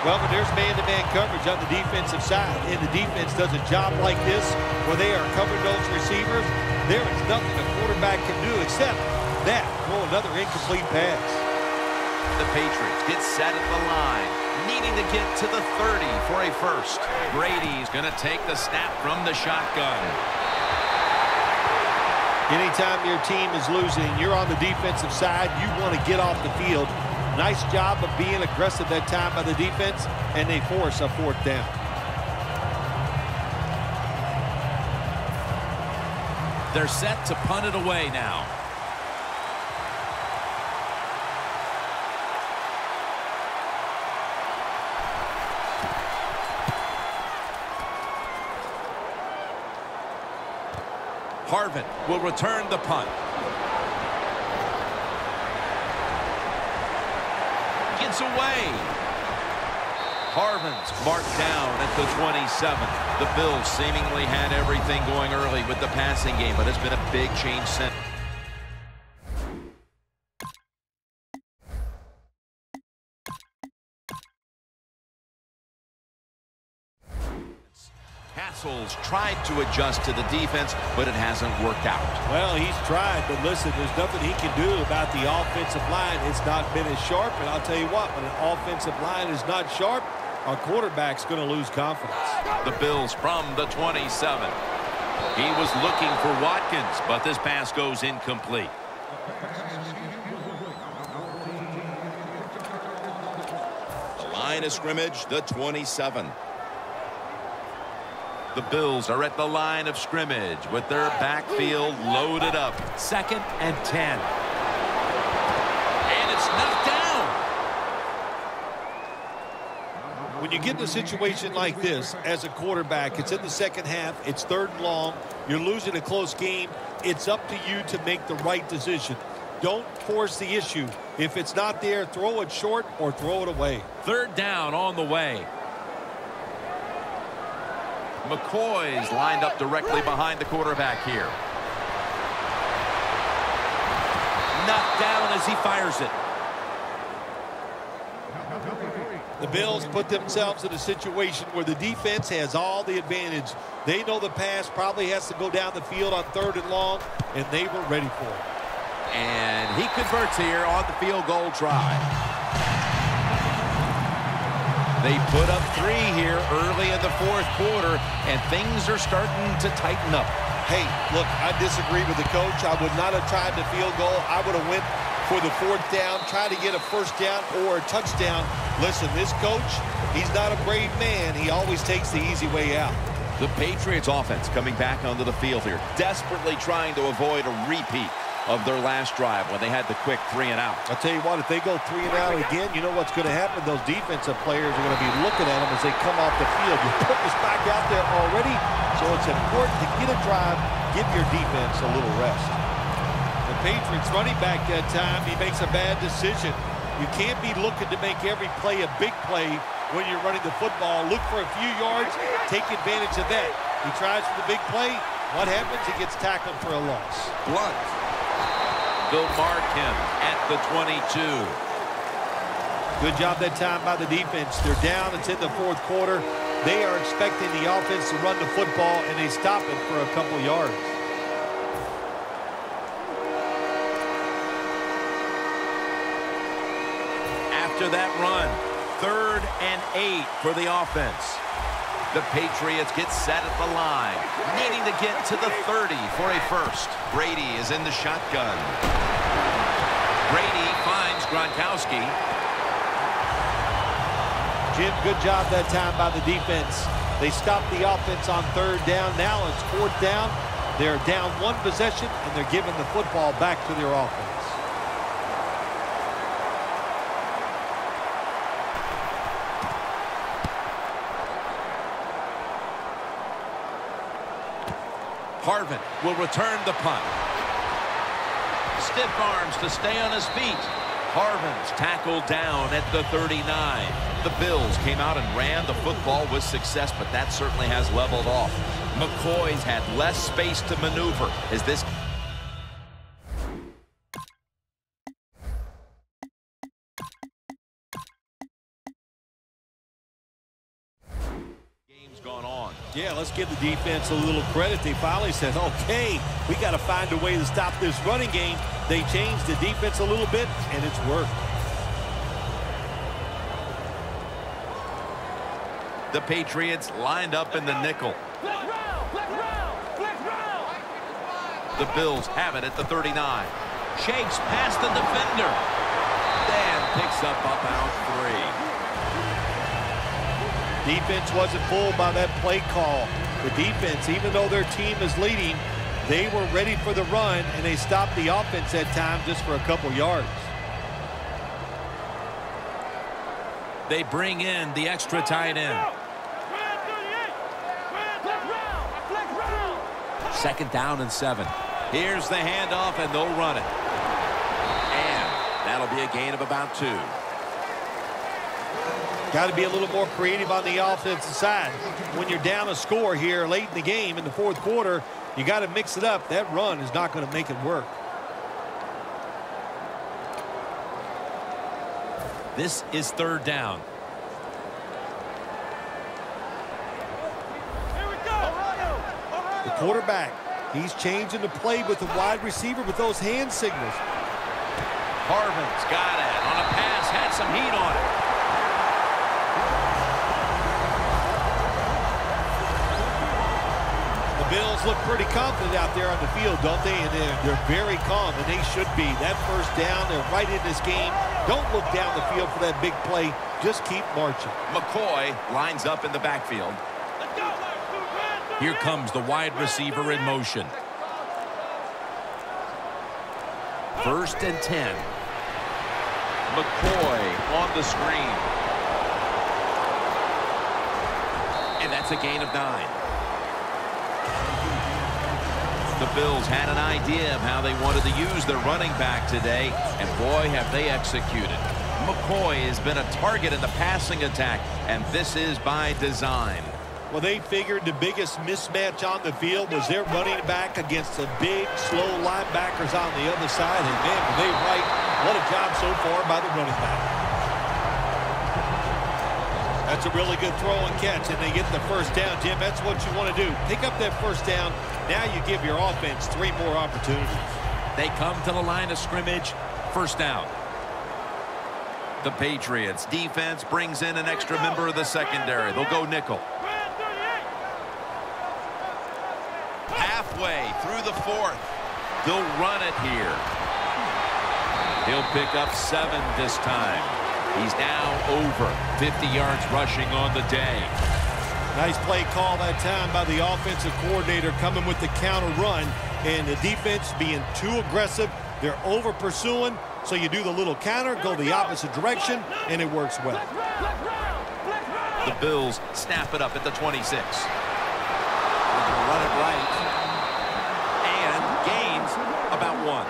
Well, but there's man-to-man coverage on the defensive side, and the defense does a job like this where they are covering those receivers. There is nothing a quarterback can do except that, throw another incomplete pass. The Patriots get set at the line, needing to get to the 30 for a first. Brady's going to take the snap from the shotgun. Anytime your team is losing, you're on the defensive side, you want to get off the field. Nice job of being aggressive that time by the defense, and they force a 4th down. They're set to punt it away now. Harvin will return the punt. Gets away. Harvin's marked down at the 27. The Bills seemingly had everything going early with the passing game, but it's been a big change since. Castle's tried to adjust to the defense, but it hasn't worked out. Well, he's tried, but listen, there's nothing he can do about the offensive line. It's not been as sharp, and I'll tell you what, when an offensive line is not sharp, our quarterback's going to lose confidence. The Bills from the 27. He was looking for Watkins, but this pass goes incomplete. The line of scrimmage, the 27. The Bills are at the line of scrimmage with their backfield loaded up. 2nd and 10. And it's knocked down. When you get in a situation like this as a quarterback, it's in the second half, it's 3rd and long, you're losing a close game, it's up to you to make the right decision. Don't force the issue. If it's not there, throw it short or throw it away. 3rd down on the way. McCoy's lined up directly behind the quarterback here. Knocked down as he fires it. The Bills put themselves in a situation where the defense has all the advantage. They know the pass probably has to go down the field on 3rd and long, and they were ready for it. And he converts here on the field goal try. They put up 3 here early in the 4th quarter, and things are starting to tighten up. Hey, look, I disagree with the coach. I would not have tried the field goal. I would have went for the 4th down, try to get a 1st down or a touchdown. Listen, this coach, he's not a brave man. He always takes the easy way out. The Patriots offense coming back onto the field here, desperately trying to avoid a repeat. of their last drive when they had the quick 3 and out. I'll tell you what, if they go 3 and out again, you know what's going to happen? Those defensive players are going to be looking at them as they come off the field. You put this back out there already, so it's important to get a drive, give your defense a little rest. The Patriots running back that time, he makes a bad decision. You can't be looking to make every play a big play when you're running the football. Look for a few yards, take advantage of that. He tries for the big play. What happens? He gets tackled for a loss. Blunt. They'll mark him at the 22. Good job that time by the defense. They're down. It's in the fourth quarter. They are expecting the offense to run the football, and they stop it for a couple yards. After that run, 3rd and 8 for the offense. The Patriots get set at the line, needing to get to the 30 for a first. Brady is in the shotgun. Brady finds Gronkowski. Jim, good job that time by the defense. They stopped the offense on 3rd down. Now it's 4th down. They're down 1 possession, and they're giving the football back to their offense. Harvin will return the punt. Stiff arms to stay on his feet. Harvin's tackled down at the 39. The Bills came out and ran the football with success, but that certainly has leveled off. McCoy's had less space to maneuver as this gone on. Yeah, let's give the defense a little credit. They finally said, okay, we got to find a way to stop this running game. They changed the defense a little bit, and it's worked. The Patriots lined up in the nickel. The Bills have it at the 39. Shakes past the defender. Dan picks up about 3. Defense wasn't fooled by that play call. The defense, even though their team is leading, they were ready for the run, and they stopped the offense that time just for a couple yards. They bring in the extra tight end. 2nd down and 7. Here's the handoff, and they'll run it. And that'll be a gain of about 2. Got to be a little more creative on the offensive side. When you're down a score here late in the game in the fourth quarter, you got to mix it up. That run is not going to make it work. This is 3rd down. The quarterback, he's changing the play with the wide receiver with those hand signals. Harvin's got it on a pass, had some heat on it. Bills look pretty confident out there on the field, don't they? And they're very calm, and they should be. That first down, they're right in this game. Don't look down the field for that big play. Just keep marching. McCoy lines up in the backfield. Here comes the wide receiver in motion. 1st and 10. McCoy on the screen. And that's a gain of 9. The Bills had an idea of how they wanted to use their running back today, and boy, have they executed. McCoy has been a target in the passing attack, and this is by design. Well, they figured the biggest mismatch on the field was their running back against the big, slow linebackers on the other side, and man, were they right. What a job so far by the running back. That's a really good throw and catch, and they get the first down, Jim. That's what you want to do. Pick up that first down. Now you give your offense 3 more opportunities. They come to the line of scrimmage. 1st down. The Patriots defense brings in an extra member of the secondary. They'll go nickel. Halfway through the 4th. They'll run it here. He'll pick up 7 this time. He's now over 50 yards rushing on the day. Nice play call that time by the offensive coordinator coming with the counter run. and the defense being too aggressive. They're over pursuing, so you do the little counter, go the opposite direction, and it works well. The Bills snap it up at the 26. Run it right. And gains about 1.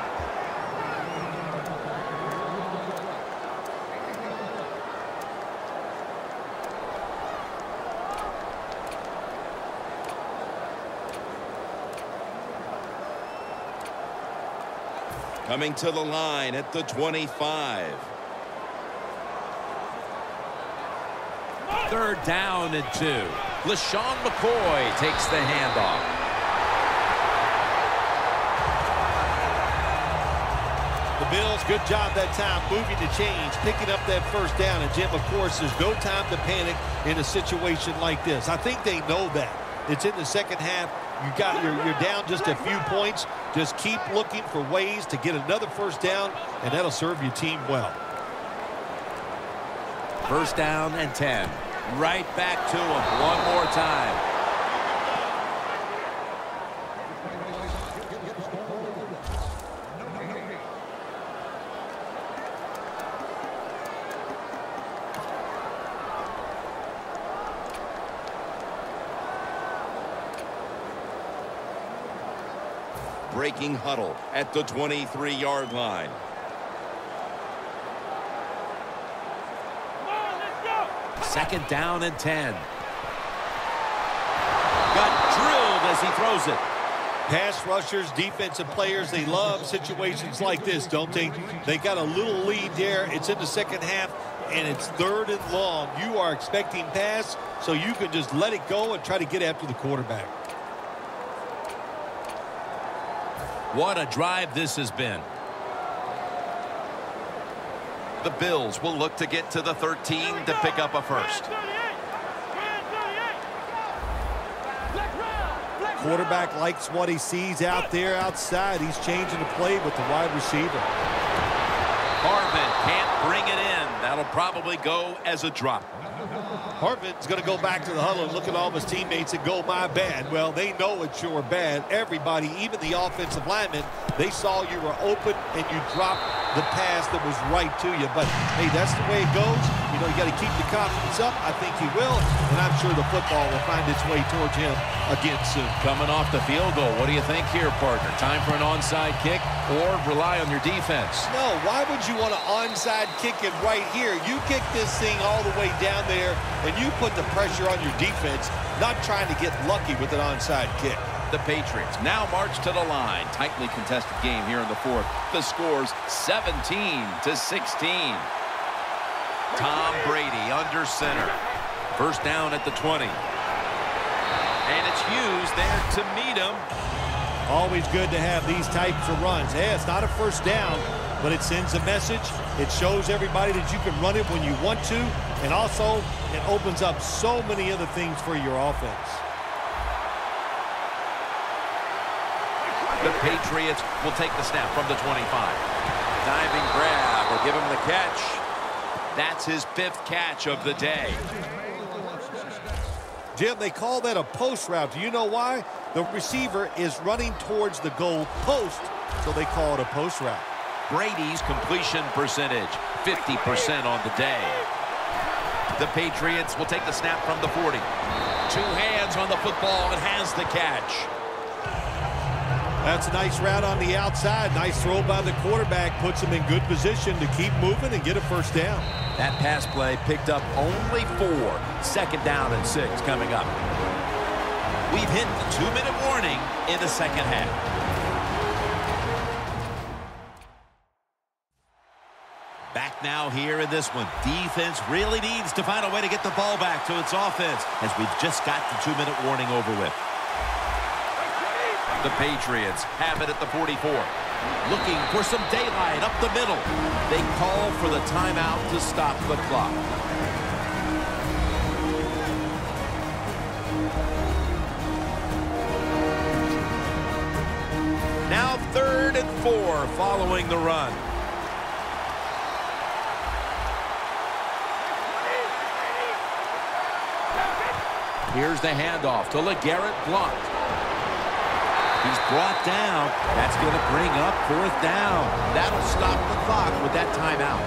Coming to the line at the 25. 3rd down and 2. LaShawn McCoy takes the handoff. The Bills, good job that time moving the chains, picking up that 1st down. And, Jim, of course, there's no time to panic in a situation like this. I think they know that. It's in the 2nd half. You're down just a few points. Just keep looking for ways to get another 1st down, and that'll serve your team well. 1st down and 10. Right back to him one more time. Breaking huddle at the 23-yard line. Second down and 10. Got drilled as he throws it. Pass rushers, defensive players, they love situations like this, don't they? They got a little lead there. It's in the 2nd half, and it's 3rd and long. You are expecting pass, so you can just let it go and try to get after the quarterback. What a drive this has been. The Bills will look to get to the 13 to pick up a 1st. Quarterback likes what he sees out there outside. He's changing the play with the wide receiver. Harvin can't bring it in. That'll probably go as a drop. Harvin's going to go back to the huddle and look at all of his teammates and go, my bad. Well, they know it's your bad. Everybody, even the offensive linemen, they saw you were open and you dropped the pass that was right to you. But, hey, that's the way it goes. You know, you got to keep the confidence up. I think he will, and I'm sure the football will find its way towards him again soon. Coming off the field goal, what do you think here, partner? Time for an onside kick or rely on your defense? No, why would you want to onside kick it right here? You kick this thing all the way down there, and you put the pressure on your defense, not trying to get lucky with an onside kick. The Patriots now march to the line. Tightly contested game here in the 4th. The score's 17-16. Tom Brady under center. 1st down at the 20. And it's Hughes there to meet him. Always good to have these types of runs. Hey, it's not a 1st down, but it sends a message. It shows everybody that you can run it when you want to, and also it opens up so many other things for your offense. The Patriots will take the snap from the 25. Diving grab will give him the catch. That's his 5th catch of the day. Jim, they call that a post route. Do you know why? The receiver is running towards the goal post, so they call it a post route. Brady's completion percentage, 50% on the day. The Patriots will take the snap from the 40. 2 hands on the football and has the catch. That's a nice route on the outside. Nice throw by the quarterback. Puts him in good position to keep moving and get a 1st down. That pass play picked up only 4. 2nd down and 6 coming up. We've hit the 2-minute warning in the 2nd half. Back now here in this one. Defense really needs to find a way to get the ball back to its offense as we've just got the 2-minute warning over with. The Patriots have it at the 44. Looking for some daylight up the middle. They call for the timeout to stop the clock. Now 3rd and 4 following the run. Here's the handoff to LeGarrette Blount. He's brought down. That's going to bring up 4th down. That'll stop the clock with that timeout.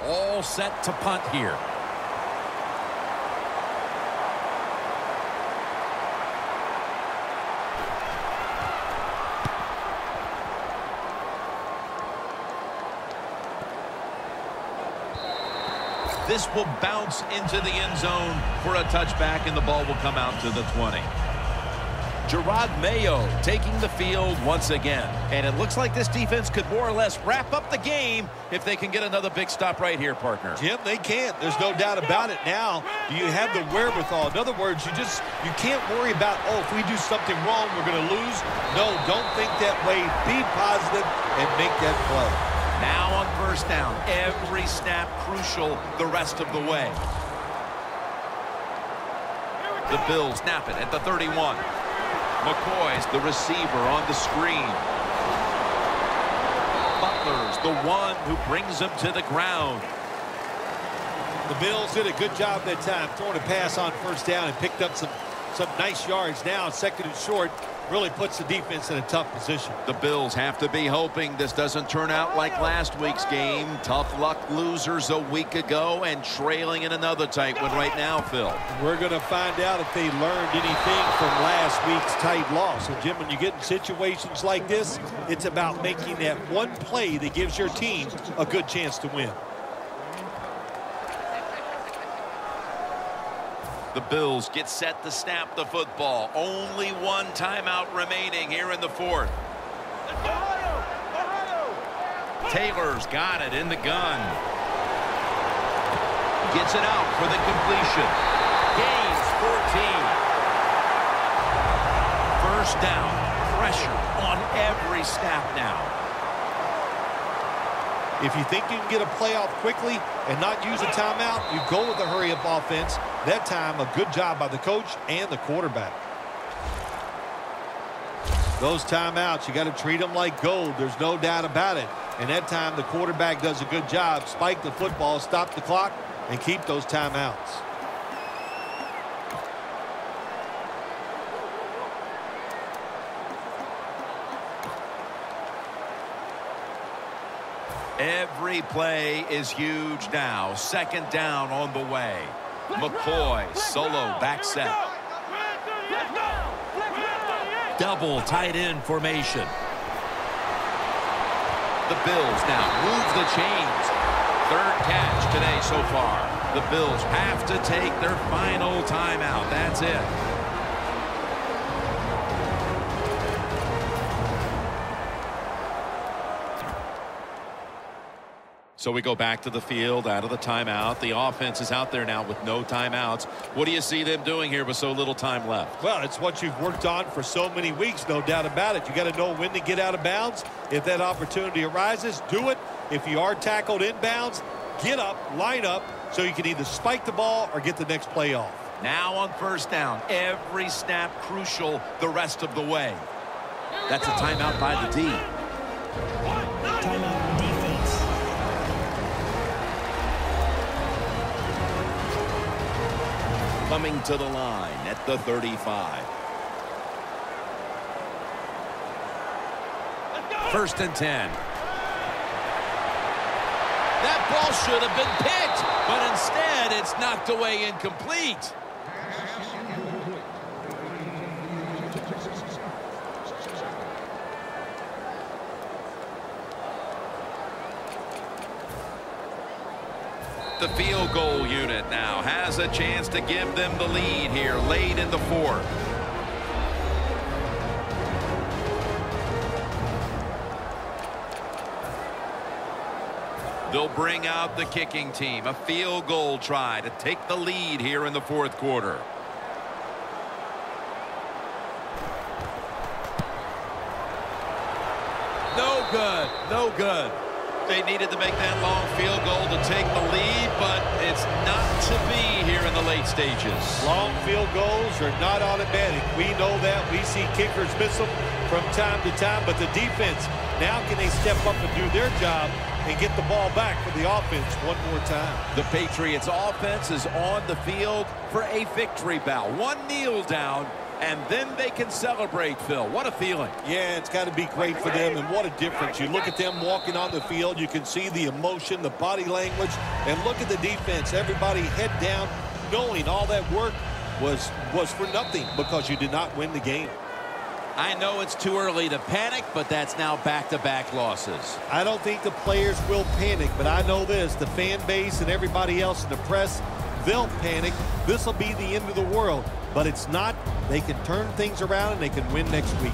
All set to punt here. This will bounce into the end zone for a touchback, and the ball will come out to the 20. Gerard Mayo taking the field once again. And it looks like this defense could more or less wrap up the game if they can get another big stop right here, partner. Jim, they can. There's no doubt about it. Now, do you have the wherewithal? In other words, you can't worry about, oh, if we do something wrong, we're going to lose. No, don't think that way. Be positive and make that play. Now on 1st down, every snap crucial the rest of the way. The Bills snap it at the 31. McCoy's the receiver on the screen. Butler's the one who brings him to the ground. The Bills did a good job that time throwing a pass on 1st down and picked up some nice yards. Now 2nd and short really puts the defense in a tough position. The Bills have to be hoping this doesn't turn out like last week's game. Tough luck losers a week ago and trailing in another tight one right now, Phil. We're going to find out if they learned anything from last week's tight loss. And Jim, when you get in situations like this, it's about making that one play that gives your team a good chance to win. The Bills get set to snap the football. Only one timeout remaining here in the 4th. Taylor's got it in the gun. Gets it out for the completion. Gains 14. 1st down. Pressure on every snap now. If you think you can get a playoff quickly and not use a timeout, you go with a hurry-up offense. That time, a good job by the coach and the quarterback. Those timeouts, you got to treat them like gold. There's no doubt about it. And that time, the quarterback does a good job. Spike the football, stop the clock, and keep those timeouts. Every play is huge now. 2nd down on the way. McCoy solo back set. Double tight end formation. The Bills now move the chains. 3rd catch today so far. The Bills have to take their final timeout. That's it. So we go back to the field out of the timeout. The offense is out there now with no timeouts. What do you see them doing here with so little time left? Well, it's what you've worked on for so many weeks, no doubt about it. You got to know when to get out of bounds. If that opportunity arises, do it. If you are tackled inbounds, get up, line up, so you can either spike the ball or get the next play off. Now on 1st down, every snap crucial the rest of the way. That's a timeout by the D. Timeout defense. Coming to the line at the 35. 1st and 10. That ball should have been picked, but instead it's knocked away incomplete. The field goal unit now has a chance to give them the lead here late in the 4th. They'll bring out the kicking team. A field goal try to take the lead here in the 4th quarter. No good. No good. They needed to make that long field goal to take the lead, but it's not to be here in the late stages. Long field goals are not automatic. We know that. We see kickers miss them from time to time, but the defense Now can they step up and do their job and get the ball back for the offense one more time? The Patriots offense is on the field for a victory bow. One kneel down, and then they can celebrate, Phil. What a feeling. Yeah, it's got to be great for them, and what a difference. You look at them walking on the field, you can see the emotion, the body language, and look at the defense. Everybody head down, knowing all that work was for nothing because you did not win the game. I know it's too early to panic, but that's now back-to-back losses. I don't think the players will panic, but I know this, the fan base and everybody else in the press, they'll panic. This will be the end of the world, but it's not. They can turn things around and they can win next week.